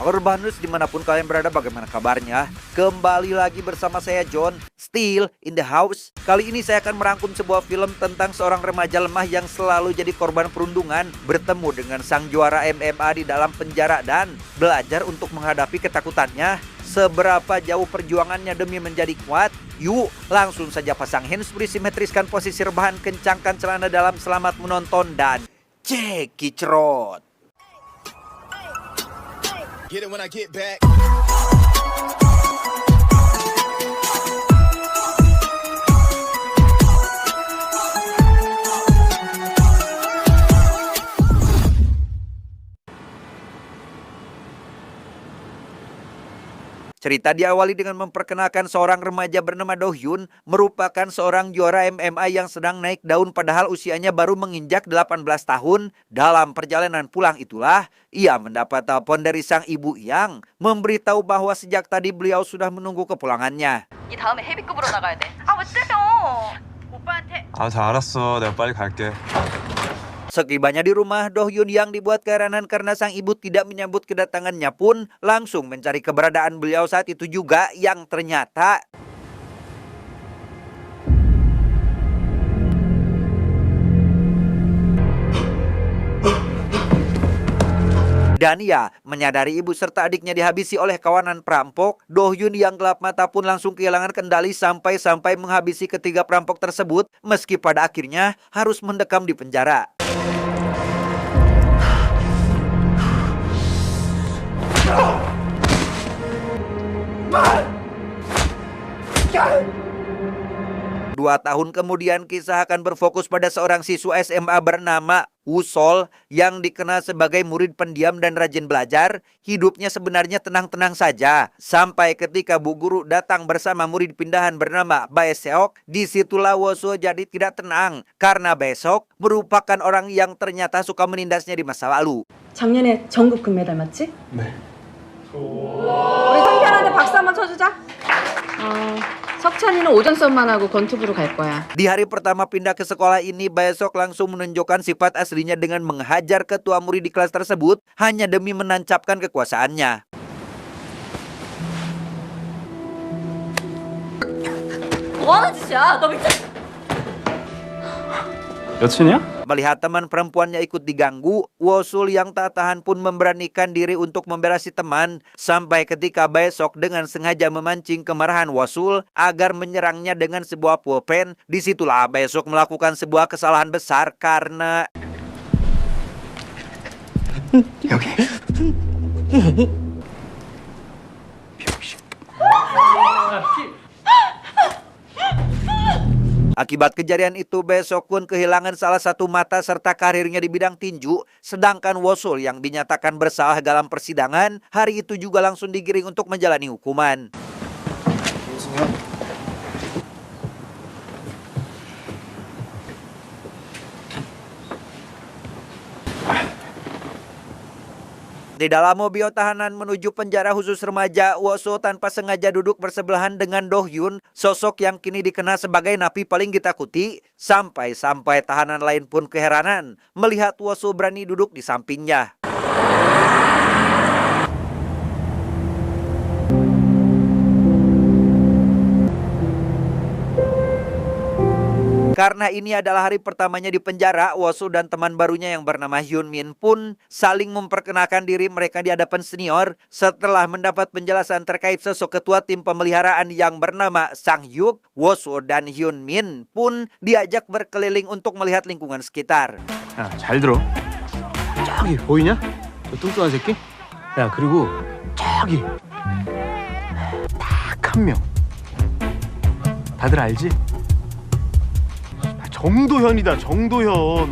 Urbanus dimanapun kalian berada, bagaimana kabarnya? Kembali lagi bersama saya John, still in the house. Kali ini saya akan merangkum sebuah film tentang seorang remaja lemah yang selalu jadi korban perundungan, bertemu dengan sang juara MMA di dalam penjara dan belajar untuk menghadapi ketakutannya. Seberapa jauh perjuangannya demi menjadi kuat? Yuk langsung saja pasang handsfree, simetriskan posisi rebahan, kencangkan celana dalam, selamat menonton dan cekicrot. Get it when I get back. Cerita diawali dengan memperkenalkan seorang remaja bernama Do Hyun, merupakan seorang juara MMA yang sedang naik daun padahal usianya baru menginjak 18 tahun. Dalam perjalanan pulang itulah, ia mendapat telepon dari sang ibu yang memberitahu bahwa sejak tadi beliau sudah menunggu kepulangannya. 이 다음에 헤비급으로 나가야 돼. 왜 때려? 오빠한테. 다 알았어. 내가 빨리 갈게. Setibanya di rumah, Do Hyun yang dibuat keheranan karena sang ibu tidak menyambut kedatangannya pun langsung mencari keberadaan beliau saat itu juga, yang ternyata dan ia menyadari ibu serta adiknya dihabisi oleh kawanan perampok. Do Hyun yang gelap mata pun langsung kehilangan kendali sampai menghabisi ketiga perampok tersebut, meski pada akhirnya harus mendekam di penjara. Dua tahun kemudian kisah akan berfokus pada seorang siswa SMA bernama Woo Sol yang dikenal sebagai murid pendiam dan rajin belajar. Hidupnya sebenarnya tenang-tenang saja sampai ketika bu guru datang bersama murid pindahan bernama Bae Seok. Disitulah Woo Sol jadi tidak tenang karena Bae Seok merupakan orang yang ternyata suka menindasnya di masa lalu. 작년에 전국 금메달 맞지? 네. 우리 상편한테 박수 한번 쳐주자. 석찬이는 오전 수업만 하고 건투부로 갈 거야. Di hari pertama pindah ke sekolah ini, Bae Seok langsung menunjukkan sifat aslinya dengan menghajar ketua murid di kelas tersebut hanya demi menancapkan kekuasaannya. 뭐하는 짓이야? 너 미쳤... 여친이야? Melihat teman perempuannya ikut diganggu, Woo Sul yang tak tahan pun memberanikan diri untuk membela si teman, sampai ketika Bae Seok dengan sengaja memancing kemarahan Woo Sul agar menyerangnya dengan sebuah pulpen. Disitulah Bae Seok melakukan sebuah kesalahan besar karena akibat kejadian itu, Bae Seok pun kehilangan salah satu mata serta karirnya di bidang tinju. Sedangkan Woo Sul yang dinyatakan bersalah dalam persidangan, hari itu juga langsung digiring untuk menjalani hukuman. Di dalam mobil tahanan menuju penjara khusus remaja, Woo Sul tanpa sengaja duduk bersebelahan dengan Do Hyun, sosok yang kini dikenal sebagai napi paling ditakuti. Sampai tahanan lain pun keheranan melihat Woo Sul berani duduk di sampingnya. Karena ini adalah hari pertamanya di penjara, Woo Sul dan teman barunya yang bernama Hyun Min pun saling memperkenalkan diri mereka di hadapan senior. Setelah mendapat penjelasan terkait sosok ketua tim pemeliharaan yang bernama Sang Hyuk, Woo Sul dan Hyun Min pun diajak berkeliling untuk melihat lingkungan sekitar. 야, 잘 들어. 저기 보이냐? 저 뚱뚱한 새끼? 야, 그리고 저기 딱 한 명. 다들 알지? 정도현이다, 정도현,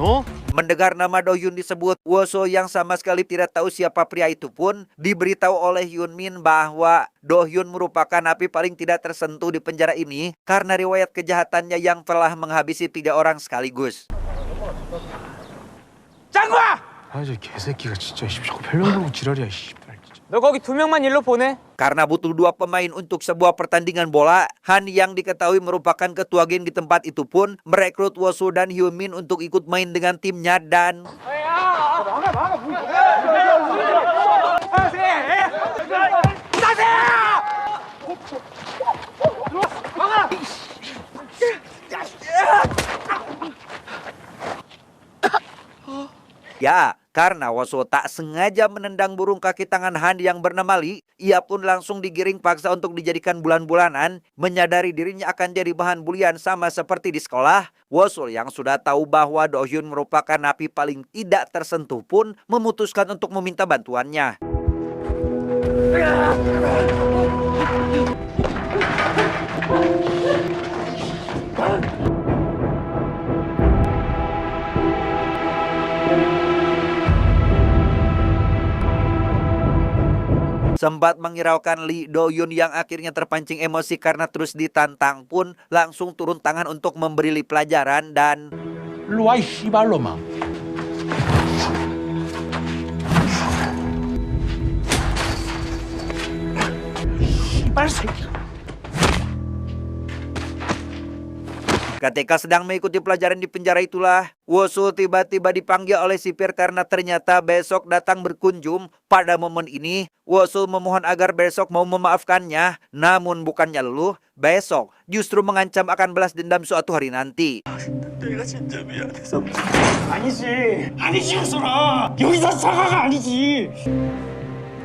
Mendengar nama Do Hyun disebut, Woo Sul yang sama sekali tidak tahu siapa pria itu pun diberitahu oleh Hyun Min bahwa Do Hyun merupakan napi paling tidak tersentuh di penjara ini karena riwayat kejahatannya yang telah menghabisi 3 orang sekaligus. 짱구야! 아, 저 개새끼가 진짜 자꾸 별명 부르고 지랄이야, 씨발. 너 거기 2명만 일로 보내. Karena butuh 2 pemain untuk sebuah pertandingan bola, Han yang diketahui merupakan ketua geng di tempat itu pun merekrut Woo Sul dan Hyun Min untuk ikut main dengan timnya dan Ya, karena Wosuo tak sengaja menendang burung kaki tangan Han yang bernama Lee, ia pun langsung digiring paksa untuk dijadikan bulan-bulanan. Menyadari dirinya akan jadi bahan bulian sama seperti di sekolah, Wosuo yang sudah tahu bahwa Do Hyun merupakan napi paling tidak tersentuh pun memutuskan untuk meminta bantuannya. Sempat menghiraukan Lee, Do Hyun yang akhirnya terpancing emosi karena terus ditantang pun langsung turun tangan untuk memberi Lee pelajaran dan 일로 와, 이 씨발놈아. 씨발 새끼. ketika sedang mengikuti pelajaran di penjara itulah, Wosuo tiba-tiba dipanggil oleh sipir karena ternyata besok datang berkunjung. Pada momen ini, Wosuo memohon agar besok mau memaafkannya. Namun bukannya luluh, besok justru mengancam akan balas dendam suatu hari nanti. 내가 진짜 미안해서. 아니지. 아니지, 현솔아. 여기서 사과가 아니지.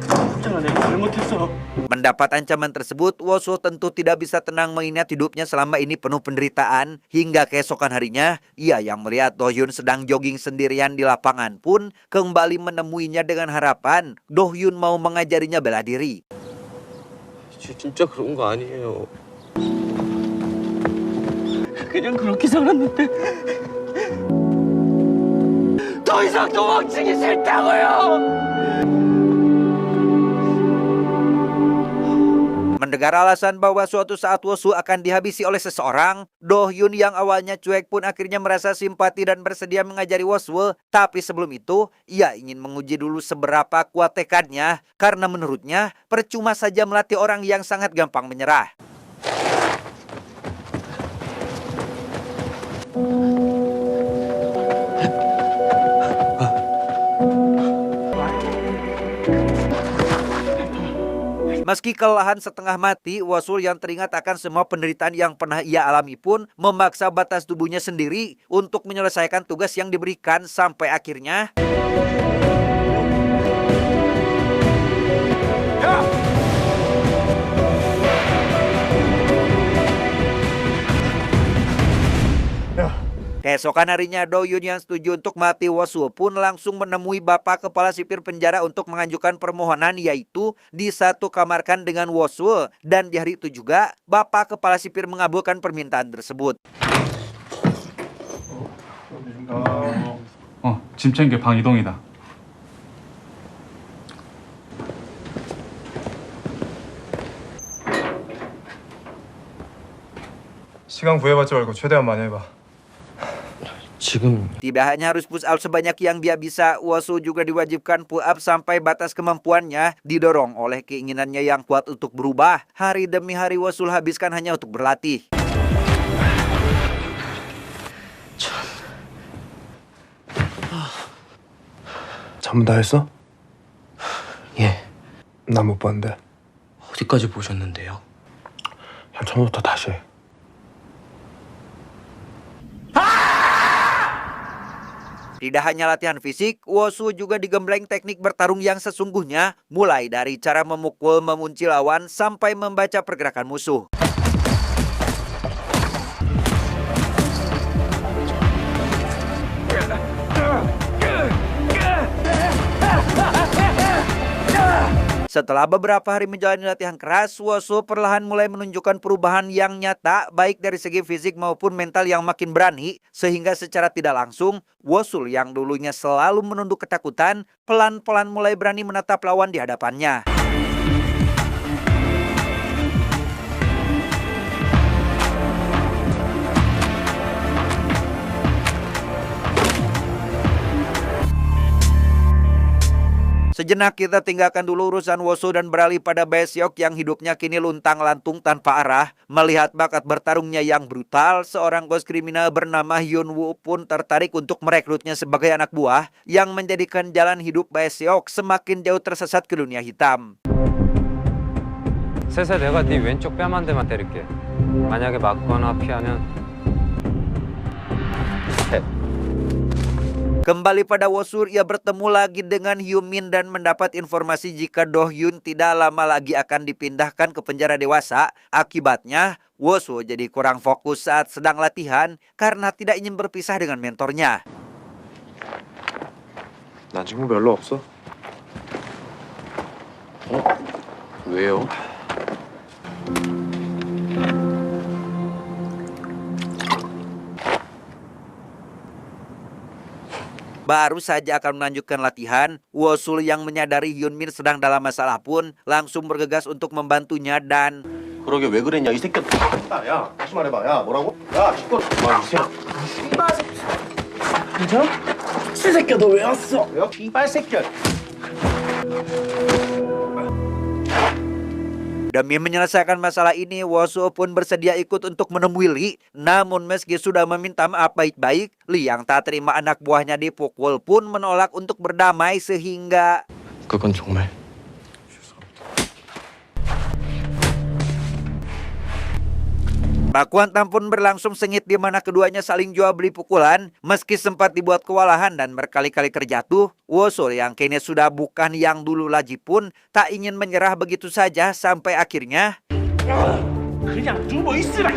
진짜 내가 잘못했어. Mendapat ancaman tersebut, Wosuo tentu tidak bisa tenang mengingat hidupnya selama ini penuh penderitaan. Hingga keesokan harinya, ia yang melihat Do Hyun sedang jogging sendirian di lapangan pun kembali menemuinya dengan harapan Do Hyun mau mengajarinya bela diri. 진짜 그런 거 아니에요. 그냥 그렇게 살았는데. 더 이상 도망치기 싫다고요. Mendengar alasan bahwa suatu saat Wosuo akan dihabisi oleh seseorang, Do Hyun yang awalnya cuek pun akhirnya merasa simpati dan bersedia mengajari Wosuo. Tapi sebelum itu, ia ingin menguji dulu seberapa kuat tekadnya, karena menurutnya percuma saja melatih orang yang sangat gampang menyerah. Meski kelelahan setengah mati, Wosuo yang teringat akan semua penderitaan yang pernah ia alami pun memaksa batas tubuhnya sendiri untuk menyelesaikan tugas yang diberikan sampai akhirnya keesokan harinya, Do Hyun yang setuju untuk mati Wosuo pun langsung menemui bapak kepala sipir penjara untuk mengajukan permohonan, yaitu disatukamarkan dengan Wosuo. Dan di hari itu juga, bapak kepala sipir mengabulkan permintaan tersebut. 짐 챙겨 방 이동이다. 시간 구애받지 말고 최대한 많이 해봐. 지금 Tidak hanya harus push up sebanyak yang dia bisa, Wosuo juga diwajibkan pull up sampai batas kemampuannya, didorong oleh keinginannya yang kuat untuk berubah. Hari demi hari Wosuo habiskan hanya untuk berlatih. 전부 다 했어? 예. 나 못 봤는데. 어디까지 보셨는데요? 처음부터 다시 해. Tidak hanya latihan fisik, Wosuo juga digembleng teknik bertarung yang sesungguhnya, mulai dari cara memukul, memunci lawan, sampai membaca pergerakan musuh. Setelah beberapa hari menjalani latihan keras, Wosuo perlahan mulai menunjukkan perubahan yang nyata baik dari segi fisik maupun mental yang makin berani, sehingga secara tidak langsung Wosuo yang dulunya selalu menunduk ketakutan pelan-pelan mulai berani menatap lawan di hadapannya. Sejenak kita tinggalkan dulu urusan Wosuo dan beralih pada Baeseok yang hidupnya kini luntang-lantung tanpa arah. Melihat bakat bertarungnya yang brutal, seorang bos kriminal bernama Hyun Woo pun tertarik untuk merekrutnya sebagai anak buah yang menjadikan jalan hidup Baeseok semakin jauh tersesat ke dunia hitam. 셋에 내가 네 왼쪽 뺨 한 대만 때릴게. 만약에 맞거나 피하면 셋. Kembali pada Wosul, ia bertemu lagi dengan Hyumin dan mendapat informasi jika Do Hyun tidak lama lagi akan dipindahkan ke penjara dewasa. Akibatnya, Wosul jadi kurang fokus saat sedang latihan karena tidak ingin berpisah dengan mentornya. 난 친구 별로 없어. 왜요? Baru saja akan melanjutkan latihan, Wosul yang menyadari Hyunmin sedang dalam masalah pun langsung bergegas untuk membantunya dan 그러게 왜 그랬냐 이 새끼. 야 다시 말해봐. 야 뭐라고? 야 시끄러. 이 새끼. 괜찮아? 이 새끼야 너 왜 왔어? 왜요? 이발 새끼야. demi menyelesaikan masalah ini, Wosul pun bersedia ikut untuk menemui Lee. Namun meski sudah meminta maaf baik-baik, Lee yang tak terima anak buahnya dipukul pun menolak untuk berdamai sehingga 그건 정말. baku hantam pun berlangsung sengit di mana keduanya saling jual beli pukulan. Meski sempat dibuat kewalahan dan berkali-kali terjatuh, Wosul yang kini sudah bukan yang dulu lagi pun tak ingin menyerah begitu saja sampai akhirnya 그냥 누워 있으라.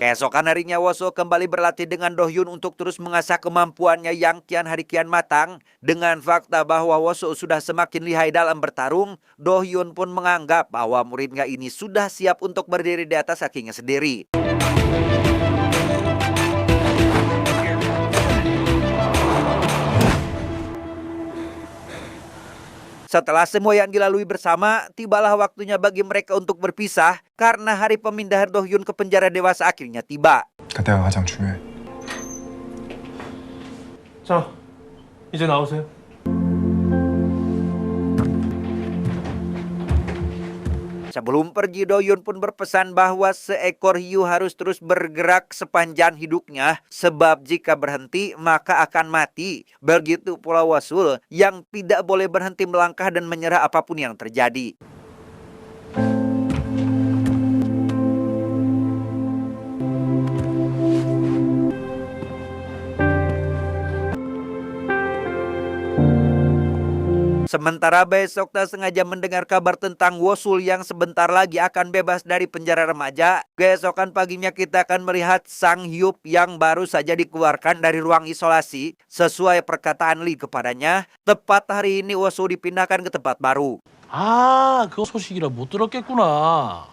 keesokan harinya Wosul kembali berlatih dengan Do Hyun untuk terus mengasah kemampuannya yang kian hari kian matang. Dengan fakta bahwa Wosul sudah semakin lihai dalam bertarung, Do Hyun pun menganggap bahwa muridnya ini sudah siap untuk berdiri di atas kakinya sendiri. Setelah semua yang dilalui bersama, tibalah waktunya bagi mereka untuk berpisah karena hari pemindahan Do Hyun ke penjara dewasa akhirnya tiba. 그때가 가장 중요해. 자 이제 나오세요. Sebelum pergi, Do Hyun pun berpesan bahwa seekor hiu harus terus bergerak sepanjang hidupnya, sebab jika berhenti maka akan mati. Begitu pula Wosul yang tidak boleh berhenti melangkah dan menyerah apapun yang terjadi. Sementara besok tak sengaja mendengar kabar tentang Wosul yang sebentar lagi akan bebas dari penjara remaja. Keesokan paginya kita akan melihat Sang Hyup yang baru saja dikeluarkan dari ruang isolasi. Sesuai perkataan Lee kepadanya, tepat hari ini Wosul dipindahkan ke tempat baru. 아, 그 소식이라 못 들었겠구나.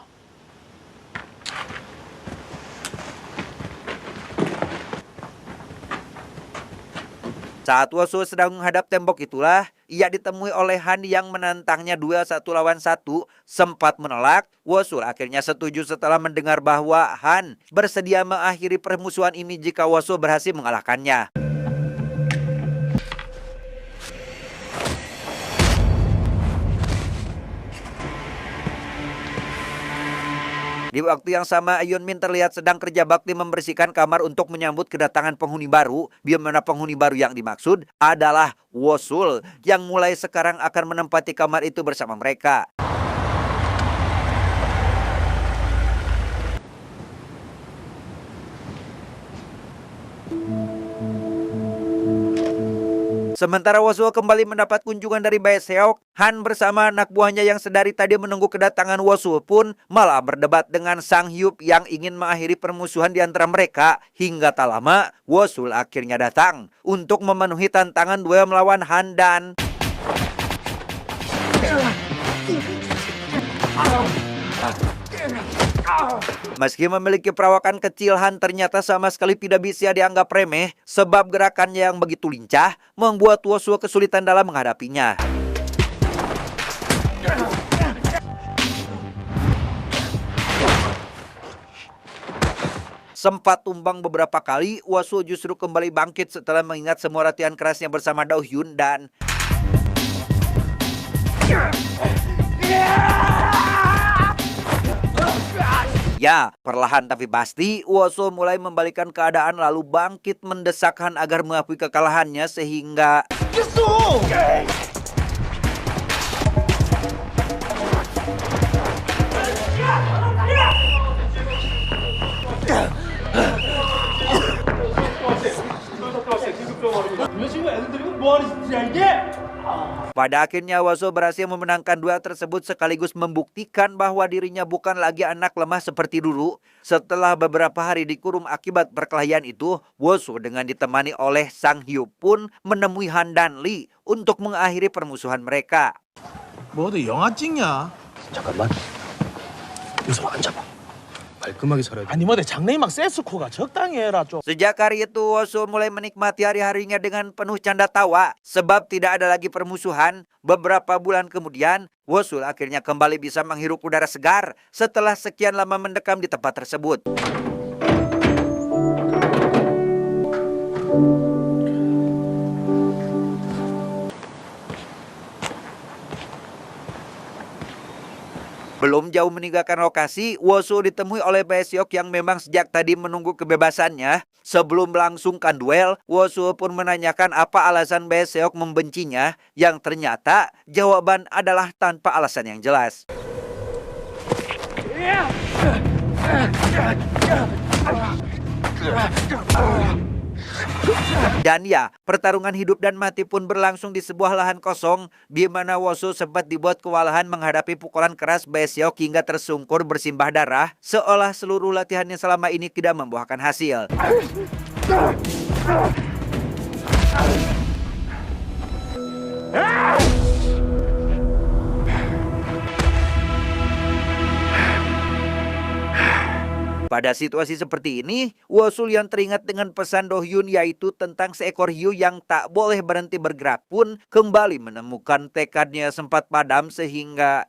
Saat Wosul sedang menghadap tembok itulah, ia ditemui oleh Han yang menantangnya duel 1 lawan 1. Sempat menolak, Wosul akhirnya setuju setelah mendengar bahwa Han bersedia mengakhiri permusuhan ini jika Wosul berhasil mengalahkannya. Di waktu yang sama, Hyunmin terlihat sedang kerja bakti membersihkan kamar untuk menyambut kedatangan penghuni baru. Di mana penghuni baru yang dimaksud adalah Wosul yang mulai sekarang akan menempati kamar itu bersama mereka. Sementara Wosul kembali mendapat kunjungan dari Bae Seok, Han bersama anak buahnya yang sedari tadi menunggu kedatangan Wosul pun malah berdebat dengan Sang Hyup yang ingin mengakhiri permusuhan di antara mereka. Hingga tak lama, Wosul akhirnya datang untuk memenuhi tantangan duel melawan Han dan meski memiliki perawakan kecil, Han ternyata sama sekali tidak bisa dianggap remeh sebab gerakannya yang begitu lincah membuat Wosul kesulitan dalam menghadapinya. Sempat tumbang beberapa kali, Wosul justru kembali bangkit setelah mengingat semua latihan kerasnya bersama Do Hyun dan ya, perlahan tapi pasti, Wosul mulai membalikkan keadaan lalu bangkit mendesak Han agar mengakui kekalahannya sehingga Pada akhirnya Woso berhasil memenangkan duel tersebut sekaligus membuktikan bahwa dirinya bukan lagi anak lemah seperti dulu. Setelah beberapa hari dikurung akibat perkelahian itu, Woso dengan ditemani oleh Sang Hyo pun menemui Han Dan Lee untuk mengakhiri permusuhan mereka. 뭐 어디 영화 찍냐? 잠깐만. 유서 앉아봐. 말끔하게 살아야 돼. 아니 뭐 장래희 막 세스코가 적당히 해라 좀. Sejak hari itu, Woso mulai menikmati hari-harinya dengan penuh canda tawa. Sebab tidak ada lagi permusuhan, beberapa bulan kemudian, Woso akhirnya kembali bisa menghirup udara segar setelah sekian lama mendekam di tempat tersebut. Belum jauh meninggalkan lokasi, Woso ditemui oleh Bae-seok yang memang sejak tadi menunggu kebebasannya. Sebelum melangsungkan duel, Woso pun menanyakan apa alasan Bae-seok membencinya, yang ternyata jawaban adalah tanpa alasan yang jelas. Dan ya, pertarungan hidup dan mati pun berlangsung di sebuah lahan kosong, di mana Woso sempat dibuat kewalahan menghadapi pukulan keras Bae-seok hingga tersungkur bersimbah darah, seolah seluruh latihannya selama ini tidak membuahkan hasil. Pada situasi seperti ini, Woso yang teringat dengan pesan Do Hyun yaitu tentang seekor hiu yang tak boleh berhenti bergerak pun kembali menemukan tekadnya sempat padam sehingga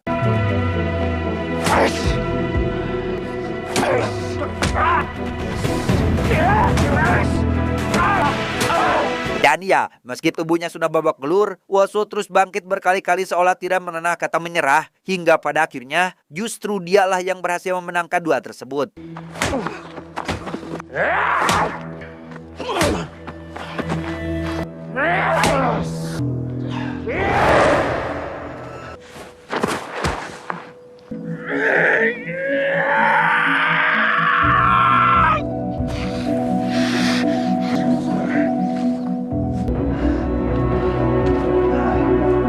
dan ya, meski tubuhnya sudah babak belur, Woso terus bangkit berkali-kali seolah tidak mengenal kata menyerah, hingga pada akhirnya justru dialah yang berhasil memenangkan duel tersebut.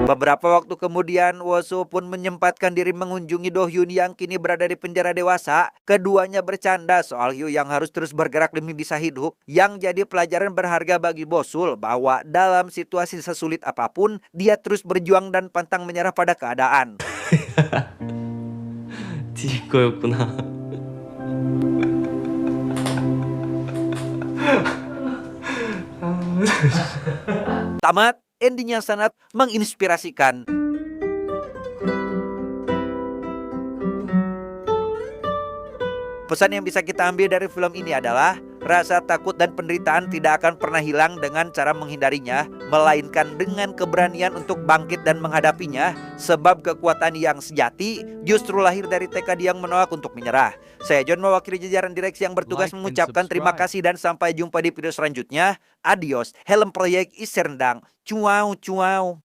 Beberapa waktu kemudian, Woso pun menyempatkan diri mengunjungi Do Hyun yang kini berada di penjara dewasa. Keduanya bercanda soal hiu yang harus terus bergerak demi bisa hidup, yang jadi pelajaran berharga bagi Bosul bahwa dalam situasi sesulit apapun, dia terus berjuang dan pantang menyerah pada keadaan. 뒤질 거였구나. Tamat, endingnya sangat menginspirasikan. Pesan yang bisa kita ambil dari film ini adalah rasa takut dan penderitaan tidak akan pernah hilang dengan cara menghindarinya, melainkan dengan keberanian untuk bangkit dan menghadapinya, sebab kekuatan yang sejati justru lahir dari tekad yang menolak untuk menyerah. Saya John mewakili jajaran direksi yang bertugas mengucapkan terima kasih dan sampai jumpa di video selanjutnya. Adios, Helm Proyek Iserdang. Cuau cuau.